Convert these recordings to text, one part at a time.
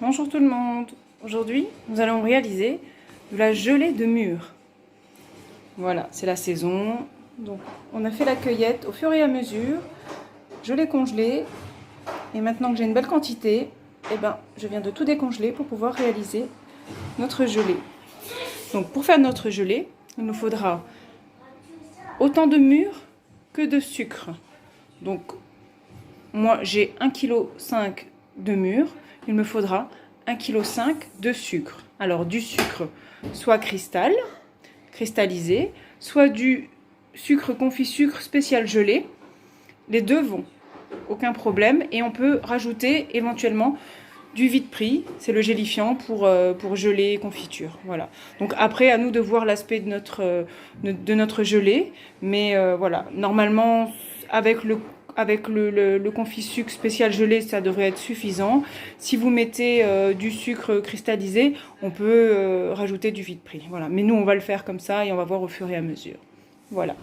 Bonjour tout le monde. Aujourd'hui, nous allons réaliser de la gelée de mûres. Voilà, c'est la saison. Donc, on a fait la cueillette au fur et à mesure. Je l'ai congelée. Et maintenant que j'ai une belle quantité, je viens de tout décongeler pour pouvoir réaliser notre gelée. Donc, pour faire notre gelée, il nous faudra autant de mûres que de sucre. Donc, moi, j'ai 1,5 kg de mûres. Il me faudra 1,5 kg de sucre. Alors, du sucre soit cristallisé, soit du sucre confit sucre spécial gelé. Les deux vont, aucun problème. Et on peut rajouter éventuellement du vide-prix, c'est le gélifiant pour geler confiture. Voilà. Donc après, à nous de voir l'aspect de notre gelée. Mais voilà, normalement, avec le confit sucre spécial gelé, ça devrait être suffisant. Si vous mettez du sucre cristallisé, on peut rajouter du vide-prix. Voilà. Mais nous, on va le faire comme ça et on va voir au fur et à mesure. Voilà.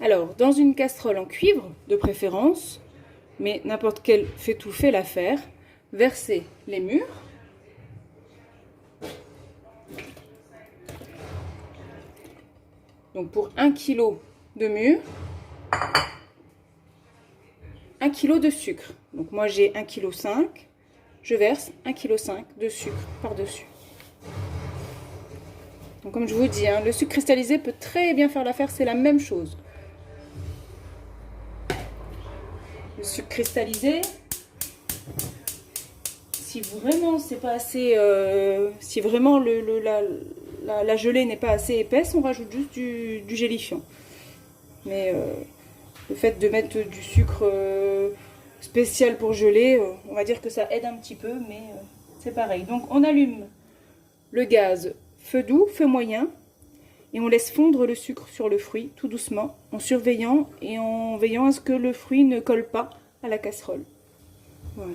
Alors, dans une casserole en cuivre, de préférence, mais n'importe quel fait-tout fait l'affaire, versez les mûres. Donc pour 1 kg de mûres, 1 kg de sucre. Donc moi j'ai 1,5 kg, je verse 1,5 kg de sucre par-dessus. Donc comme je vous dis, le sucre cristallisé peut très bien faire l'affaire, c'est la même chose. Le sucre cristallisé, si vraiment c'est pas assez, si vraiment la gelée n'est pas assez épaisse, on rajoute juste du gélifiant. Mais le fait de mettre du sucre spécial pour geler, on va dire que ça aide un petit peu, mais c'est pareil. Donc on allume le gaz, feu doux, feu moyen, et on laisse fondre le sucre sur le fruit tout doucement, en surveillant et en veillant à ce que le fruit ne colle pas à la casserole. Voilà.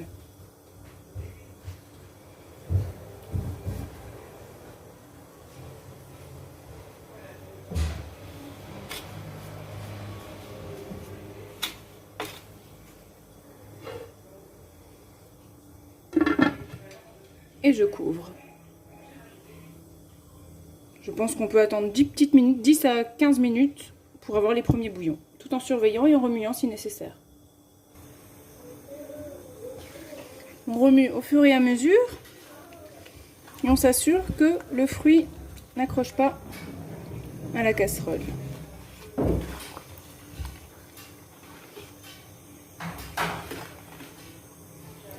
Et je couvre. Je pense qu'on peut attendre 10 petites minutes, 10 à 15 minutes pour avoir les premiers bouillons, tout en surveillant et en remuant si nécessaire. On remue au fur et à mesure et on s'assure que le fruit n'accroche pas à la casserole.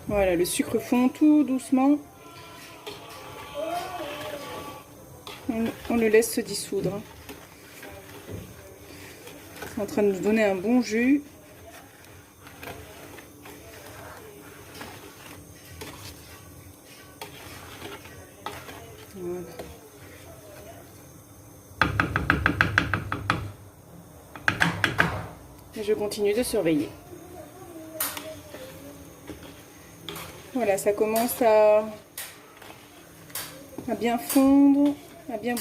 Voilà, le sucre fond tout doucement. On le laisse se dissoudre. C'est en train de nous donner un bon jus. Voilà. Et je continue de surveiller. Voilà, ça commence à bien fondre, à bien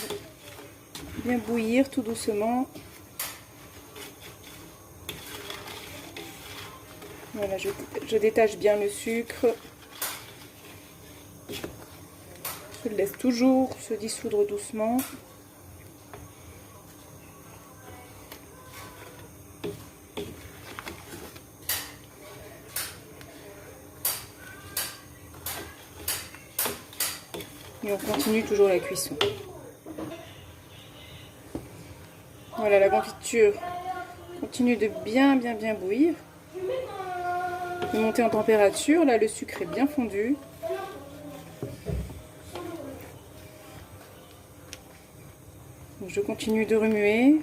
bouillir tout doucement. Voilà, je détache bien le sucre. Je le laisse toujours se dissoudre doucement. Et on continue toujours la cuisson. Voilà, la confiture continue de bien bouillir. De monter en température. Là, le sucre est bien fondu. Donc, je continue de remuer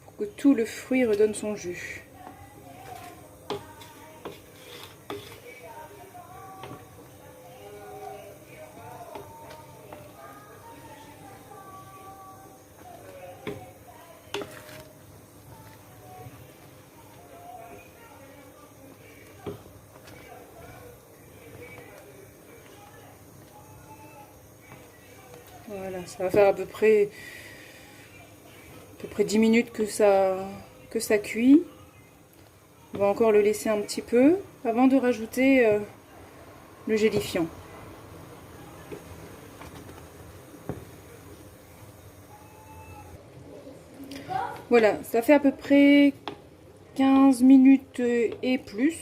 pour que tout le fruit redonne son jus. Voilà, ça va faire à peu près 10 minutes que ça cuit. On va encore le laisser un petit peu avant de rajouter le gélifiant. Voilà, ça fait à peu près 15 minutes et plus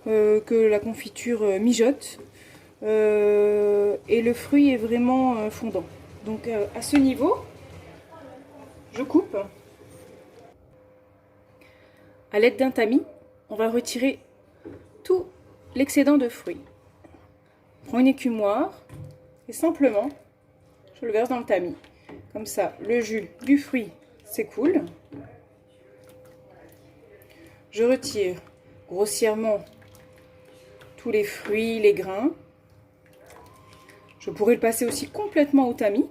que la confiture mijote. Et le fruit est vraiment fondant. Donc à ce niveau, je coupe. À l'aide d'un tamis, on va retirer tout l'excédent de fruits. Je prends une écumoire et simplement, je le verse dans le tamis. Comme ça, le jus du fruit s'écoule. Je retire grossièrement tous les fruits, les grains. Je pourrais le passer aussi complètement au tamis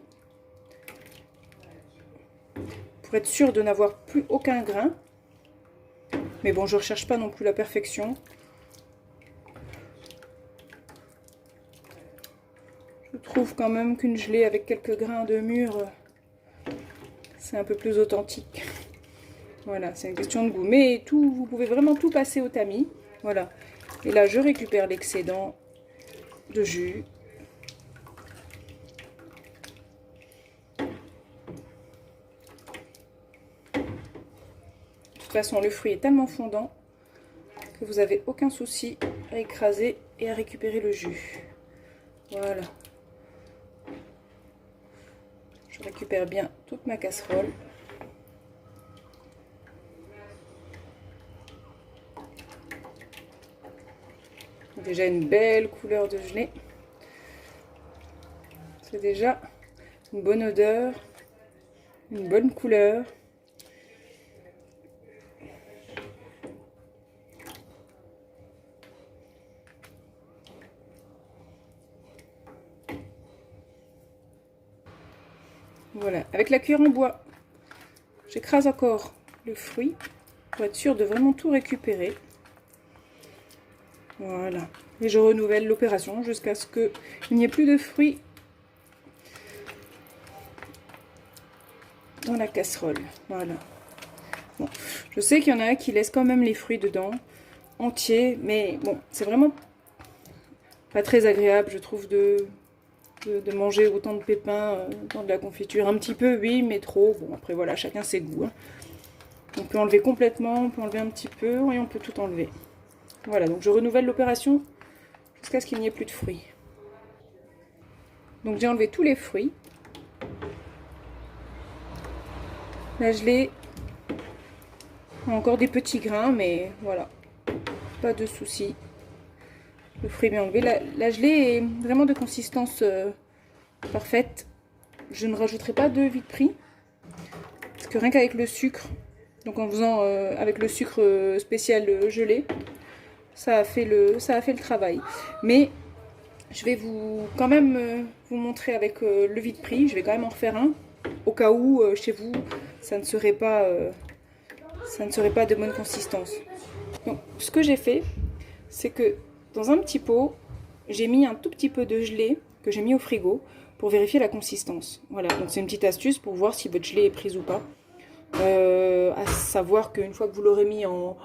pour être sûr de n'avoir plus aucun grain. Mais bon, je ne recherche pas non plus la perfection. Je trouve quand même qu'une gelée avec quelques grains de mûre, c'est un peu plus authentique. Voilà, c'est une question de goût. Mais tout, vous pouvez vraiment tout passer au tamis. Voilà. Et là, je récupère l'excédent de jus. De toute façon, le fruit est tellement fondant que vous n'avez aucun souci à écraser et à récupérer le jus. Voilà. Je récupère bien toute ma casserole. Déjà une belle couleur de gelée. C'est déjà une bonne odeur, une bonne couleur. Voilà, avec la cuillère en bois, j'écrase encore le fruit pour être sûr de vraiment tout récupérer. Voilà, et je renouvelle l'opération jusqu'à ce qu'il n'y ait plus de fruits dans la casserole. Voilà. Bon, je sais qu'il y en a qui laissent quand même les fruits dedans, entiers, mais bon, c'est vraiment pas très agréable, je trouve, de manger autant de pépins dans de la confiture. Un petit peu, oui, mais trop. Bon, après, voilà, chacun ses goûts. Hein. On peut enlever complètement, on peut enlever un petit peu, et on peut tout enlever. Voilà, donc je renouvelle l'opération jusqu'à ce qu'il n'y ait plus de fruits. Donc j'ai enlevé tous les fruits. La gelée a encore des petits grains, mais voilà, pas de souci. Le fruit est bien enlevé. La gelée est vraiment de consistance parfaite. Je ne rajouterai pas de vide pris. Parce que rien qu'avec le sucre, donc en faisant avec le sucre spécial gelé, ça a fait le travail. Mais je vais quand même vous montrer avec le vide pris. Je vais quand même en refaire un. Au cas où chez vous, ça ne serait pas de bonne consistance. Donc ce que j'ai fait, c'est que dans un petit pot, j'ai mis un tout petit peu de gelée que j'ai mis au frigo pour vérifier la consistance. Voilà, donc c'est une petite astuce pour voir si votre gelée est prise ou pas. À savoir qu'une fois que vous l'aurez mis en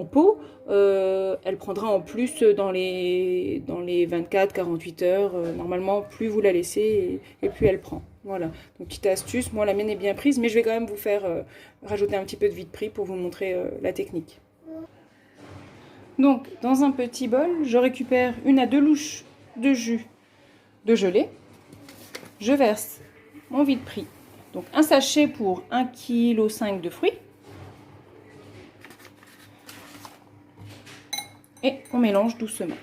pot, elle prendra en plus dans les 24-48 heures. Normalement, plus vous la laissez et plus elle prend. Voilà, donc petite astuce. Moi, la mienne est bien prise, mais je vais quand même vous faire rajouter un petit peu de vide pris pour vous montrer la technique. Donc, dans un petit bol, je récupère 1 à 2 louches de jus de gelée. Je verse mon vide pris. Donc, un sachet pour 1,5 kg de fruits. Et on mélange doucement.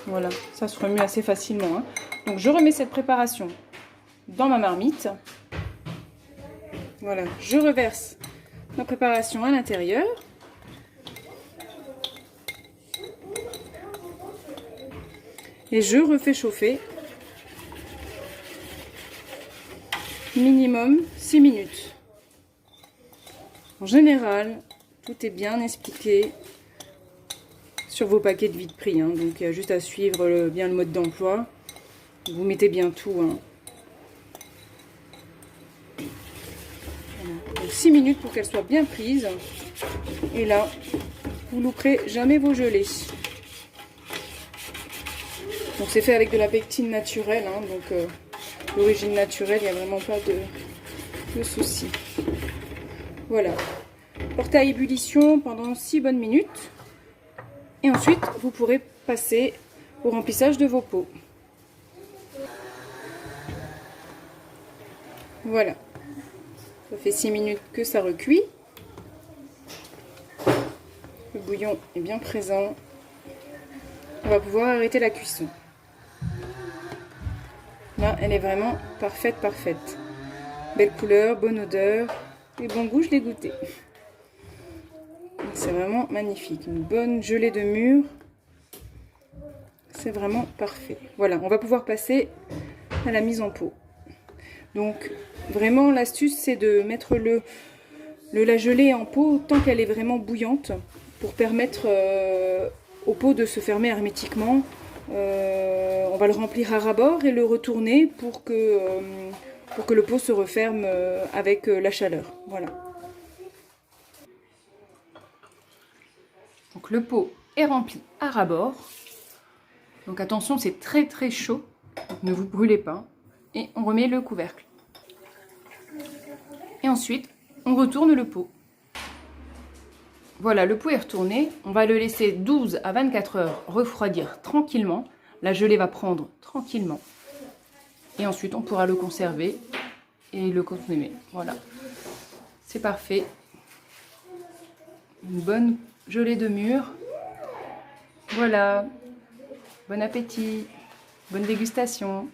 Voilà, ça se remue assez facilement. Hein. Donc je remets cette préparation dans ma marmite. Voilà, je reverse ma préparation à l'intérieur. Et je refais chauffer minimum 6 minutes. En général, tout est bien expliqué sur vos paquets de vide pris. Hein. Donc il y a juste à suivre bien le mode d'emploi. Vous mettez bien tout. Hein. 6 minutes pour qu'elle soit bien prise. Et là, vous louperez jamais vos gelées. Donc c'est fait avec de la pectine naturelle, hein, donc d'origine naturelle, il n'y a vraiment pas de souci. Voilà. Portez à ébullition pendant 6 bonnes minutes. Et ensuite, vous pourrez passer au remplissage de vos pots. Voilà. Ça fait 6 minutes que ça recuit. Le bouillon est bien présent. On va pouvoir arrêter la cuisson. Là, elle est vraiment parfaite, parfaite. Belle couleur, bonne odeur et bon goût, je l'ai goûté. C'est vraiment magnifique. Une bonne gelée de mûre. C'est vraiment parfait. Voilà, on va pouvoir passer à la mise en pot. Donc, vraiment, l'astuce, c'est de mettre la gelée en pot tant qu'elle est vraiment bouillante pour permettre au pot de se fermer hermétiquement. On va le remplir à ras-bord et le retourner pour que le pot se referme avec la chaleur. Voilà. Donc le pot est rempli à ras-bord. Donc attention, c'est très très chaud. Donc ne vous brûlez pas. Et on remet le couvercle. Et ensuite, on retourne le pot. Voilà, le pot est retourné. On va le laisser 12 à 24 heures refroidir tranquillement. La gelée va prendre tranquillement. Et ensuite, on pourra le conserver et le consommer. Voilà, c'est parfait. Une bonne gelée de mûre. Voilà, bon appétit, bonne dégustation.